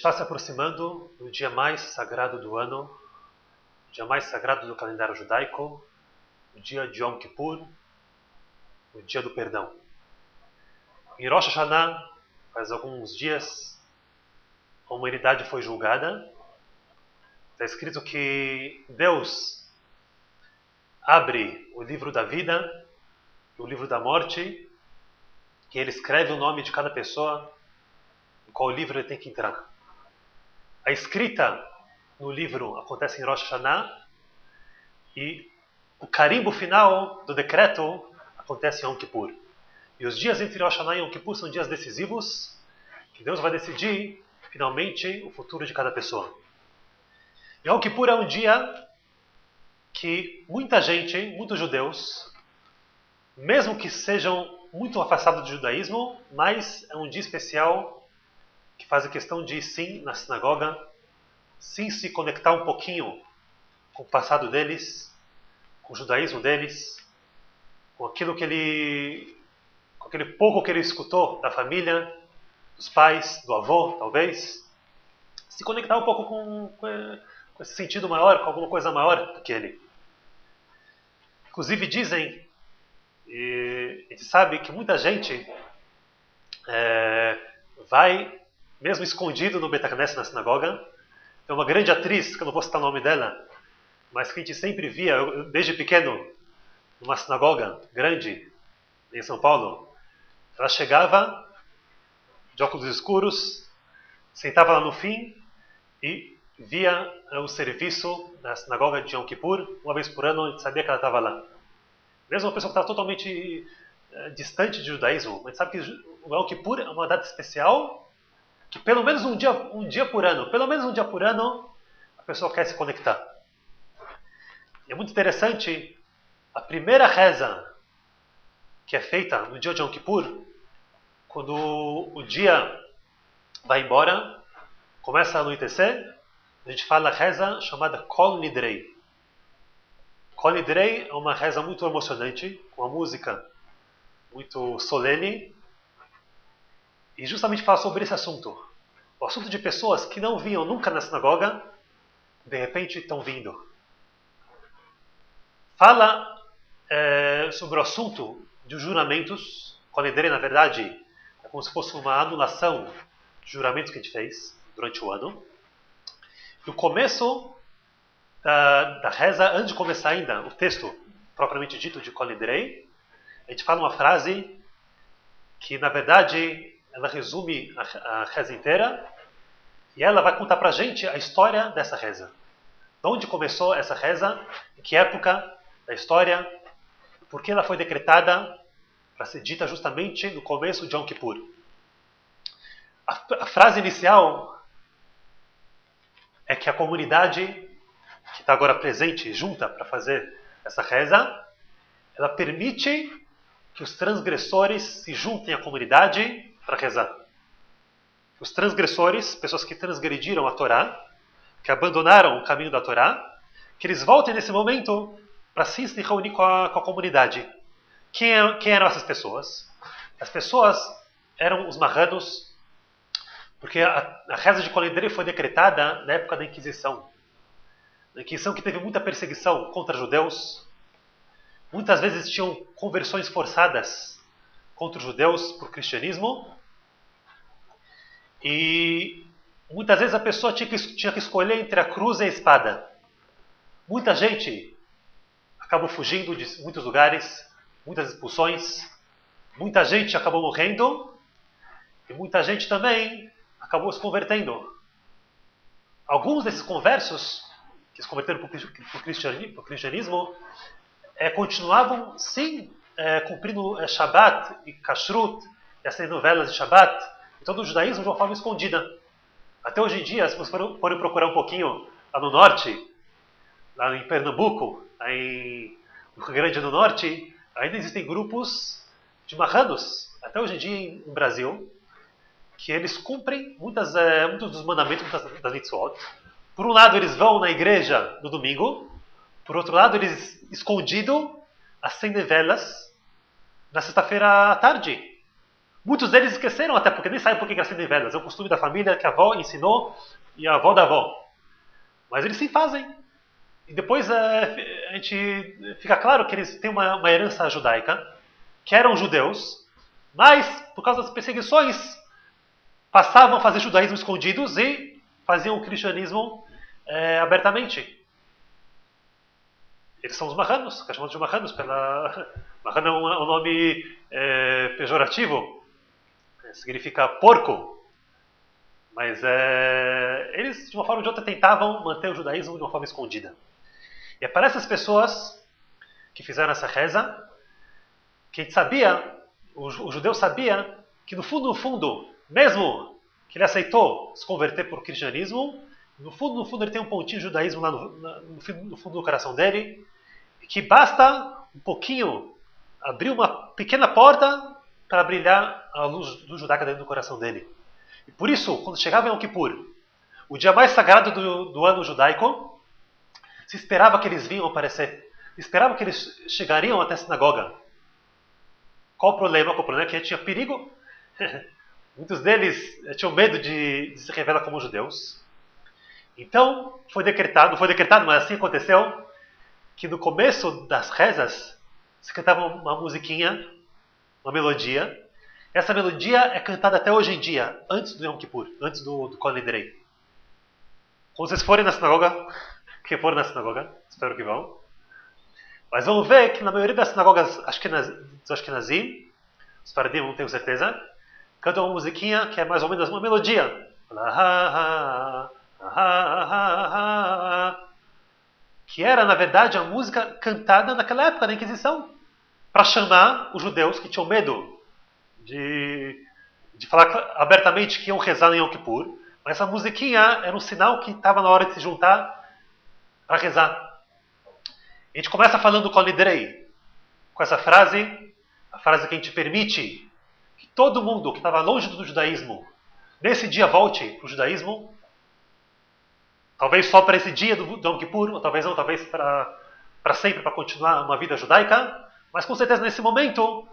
está se aproximando do dia mais sagrado do ano, o dia mais sagrado do calendário judaico, o dia de Yom Kippur, o dia do perdão. Em Rosh Hashanah, faz alguns dias, a humanidade foi julgada. Está escrito que Deus abre o livro da vida, o livro da morte, e Ele escreve o nome de cada pessoa, em qual livro ele tem que entrar. A escrita no livro acontece em Rosh Hashanah e o carimbo final do decreto acontece em Yom Kippur. E os dias entre Rosh Hashanah e Yom Kippur são dias decisivos, que Deus vai decidir finalmente o futuro de cada pessoa. Yom Kippur é um dia que muita gente, muitos judeus, mesmo que sejam muito afastados do judaísmo, mas é um dia especial que faz a questão de ir sim na sinagoga, sim se conectar um pouquinho com o passado deles, com o judaísmo deles, com aquilo com aquele pouco que ele escutou da família, dos pais, do avô, talvez, se conectar um pouco com esse sentido maior, com alguma coisa maior do que ele. Inclusive dizem, e a gente sabe que muita gente vai, mesmo escondido no Bet HaKnesset, na sinagoga. Tem uma grande atriz, que eu não vou citar o nome dela, mas que a gente sempre via, desde pequeno, numa sinagoga grande, em São Paulo. Ela chegava, de óculos escuros, sentava lá no fim e via o serviço da sinagoga de Yom Kippur. Uma vez por ano a gente sabia que ela estava lá. Mesmo uma pessoa que estava totalmente distante do judaísmo, mas sabe que o Yom Kippur é uma data especial que pelo menos um dia por ano, a pessoa quer se conectar. E é muito interessante, a primeira reza que é feita no dia de Yom Kippur, quando o dia vai embora, começa a anoitecer, a gente fala a reza chamada Kol Nidrei. Kol Nidrei é uma reza muito emocionante, com uma música muito solene, e justamente fala sobre esse assunto. O assunto de pessoas que não vinham nunca na sinagoga, de repente estão vindo. Fala sobre o assunto de juramentos. Kol Nidrei, na verdade, é como se fosse uma anulação de juramentos que a gente fez durante o ano. No começo da reza, antes de começar ainda o texto propriamente dito de Kol Nidrei, a gente fala uma frase que, na verdade, ela resume a reza inteira e ela vai contar pra gente a história dessa reza. De onde começou essa reza, em que época da história, por que ela foi decretada para ser dita justamente no começo de Yom Kippur. A frase inicial é que a comunidade que está agora presente, junta para fazer essa reza, ela permite que os transgressores se juntem à comunidade para rezar. Os transgressores, pessoas que transgrediram a Torá, que abandonaram o caminho da Torá, que eles voltem nesse momento para se reunir com a comunidade. Quem eram essas pessoas? As pessoas eram os marranos, porque a reza de Kol Nidrei foi decretada na época da Inquisição. Na Inquisição que teve muita perseguição contra judeus. Muitas vezes tinham conversões forçadas contra os judeus para o cristianismo. E muitas vezes a pessoa tinha que escolher entre a cruz e a espada. Muita gente acabou fugindo de muitos lugares, muitas expulsões. Muita gente acabou morrendo. E muita gente também acabou se convertendo. Alguns desses conversos que se converteram para o cristianismo continuavam sim cumprindo Shabbat e Kashrut e as novelas de Shabbat e todo o judaísmo de uma forma escondida. Até hoje em dia, se vocês forem procurar um pouquinho lá no norte, lá em Pernambuco, no Rio Grande do Norte, ainda existem grupos de marranos, até hoje em dia no Brasil, que eles cumprem muitos dos mandamentos, muitas das mitzvot. Por um lado, eles vão na igreja no domingo. Por outro lado, eles, escondido, acendem velas na sexta-feira à tarde. Muitos deles esqueceram até, porque nem sabem por que acendem velas. É um costume da família que a avó ensinou e a avó da avó. Mas eles sim fazem. E depois a gente fica claro que eles têm uma herança judaica, que eram judeus, mas por causa das perseguições passavam a fazer judaísmo escondidos e faziam o cristianismo abertamente. Eles são os marranos, que é chamado de marranos pela... Marrano é um nome pejorativo, significa porco. Mas eles, de uma forma ou de outra, tentavam manter o judaísmo de uma forma escondida. E é para essas pessoas que fizeram essa reza, que a gente sabia, o judeu sabia, que no fundo, mesmo que ele aceitou se converter para o cristianismo, no fundo ele tem um pontinho de judaísmo lá no fundo do coração dele, que basta um pouquinho abrir uma pequena porta para brilhar a luz do judaica dentro do coração dele. E por isso, quando chegava Yom Kippur, o dia mais sagrado do ano judaico, se esperava que eles vinham aparecer. Se esperava que eles chegariam até a sinagoga. Qual o problema? O problema é que tinha perigo. Muitos deles tinham medo de se revelar como judeus. Então, foi decretado, mas assim aconteceu, que no começo das rezas se cantava uma musiquinha, uma melodia. Essa melodia é cantada até hoje em dia, antes do Yom Kippur, antes do Kol Nidrei. Quando vocês forem na sinagoga, quem for na sinagoga, espero que vão, mas vamos ver que na maioria das sinagogas dos Ashkenazim, os Faradim, não tenho certeza, cantam uma musiquinha que é mais ou menos uma melodia. Que era, na verdade, a música cantada naquela época da Inquisição, para chamar os judeus que tinham medo de falar abertamente que iam rezar em Yom Kippur, mas essa musiquinha era um sinal que estava na hora de se juntar para rezar. A gente começa falando Kol Nidrei, com essa frase, a frase que a gente permite que todo mundo que estava longe do judaísmo, nesse dia volte para o judaísmo, talvez só para esse dia do Yom Kippur, ou talvez não, talvez para sempre, para continuar uma vida judaica, mas com certeza nesse momento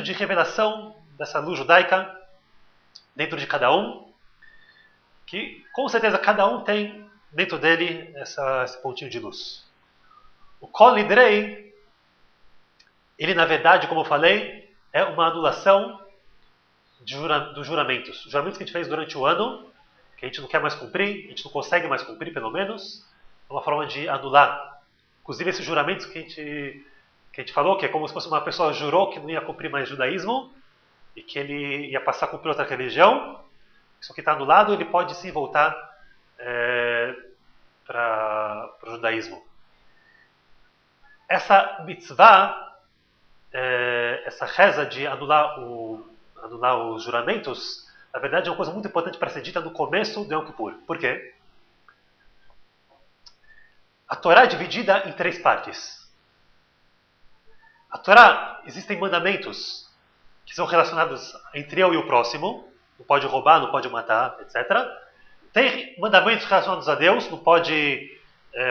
de revelação dessa luz judaica dentro de cada um, que com certeza cada um tem dentro dele esse pontinho de luz. O Kol Nidrei, ele na verdade, como eu falei, é uma anulação dos juramentos. Os juramentos que a gente fez durante o ano, que a gente não quer mais cumprir, a gente não consegue mais cumprir pelo menos, é uma forma de anular. Inclusive esses juramentos que a gente falou, que é como se fosse uma pessoa jurou que não ia cumprir mais judaísmo e que ele ia passar a cumprir outra religião, isso aqui está anulado, ele pode sim voltar para o judaísmo. Essa mitzvah, essa reza de anular os juramentos, na verdade é uma coisa muito importante para ser dita no começo do Yom Kippur. Por quê? A Torá é dividida em 3 partes. A Torá, existem mandamentos que são relacionados entre eu e o próximo, não pode roubar, não pode matar, etc. Tem mandamentos relacionados a Deus, não pode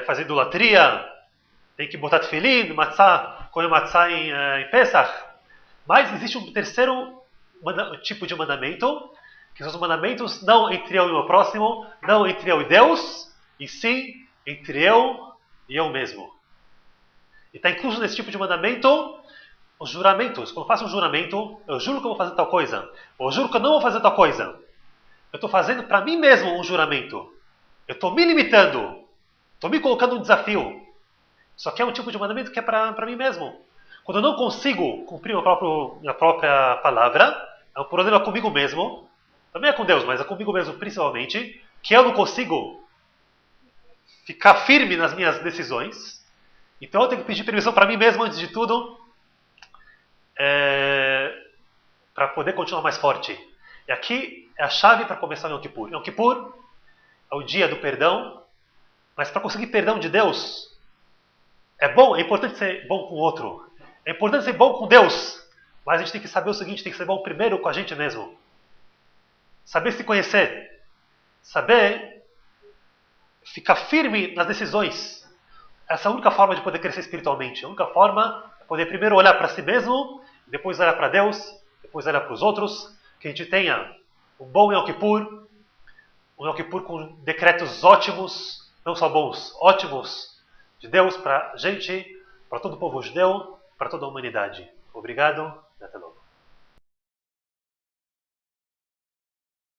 fazer idolatria, tem que botar tefilim, matzah, comer matzah em Pesach. Mas existe um terceiro tipo de mandamento, que são os mandamentos não entre eu e o meu próximo, não entre eu e Deus, e sim entre eu e eu mesmo. E está incluso nesse tipo de mandamento os juramentos. Quando eu faço um juramento, eu juro que eu vou fazer tal coisa, ou eu juro que eu não vou fazer tal coisa. Eu estou fazendo para mim mesmo um juramento. Eu estou me limitando, estou me colocando um desafio. Isso aqui é um tipo de mandamento que é para mim mesmo. Quando eu não consigo cumprir minha própria palavra, é um problema comigo mesmo. Também é com Deus, mas é comigo mesmo principalmente, que eu não consigo ficar firme nas minhas decisões. Então eu tenho que pedir permissão para mim mesmo antes de tudo, para poder continuar mais forte. E aqui é a chave para começar o Yom Kippur. Yom Kippur é o dia do perdão, mas para conseguir perdão de Deus, é importante ser bom com o outro. É importante ser bom com Deus, mas a gente tem que saber o seguinte, tem que ser bom primeiro com a gente mesmo. Saber se conhecer, saber ficar firme nas decisões. Essa é a única forma de poder crescer espiritualmente. A única forma é poder primeiro olhar para si mesmo, depois olhar para Deus, depois olhar para os outros, que a gente tenha um bom Yom Kippur, um Yom Kippur com decretos ótimos, não só bons, ótimos, de Deus para a gente, para todo o povo judeu, para toda a humanidade. Obrigado e até logo.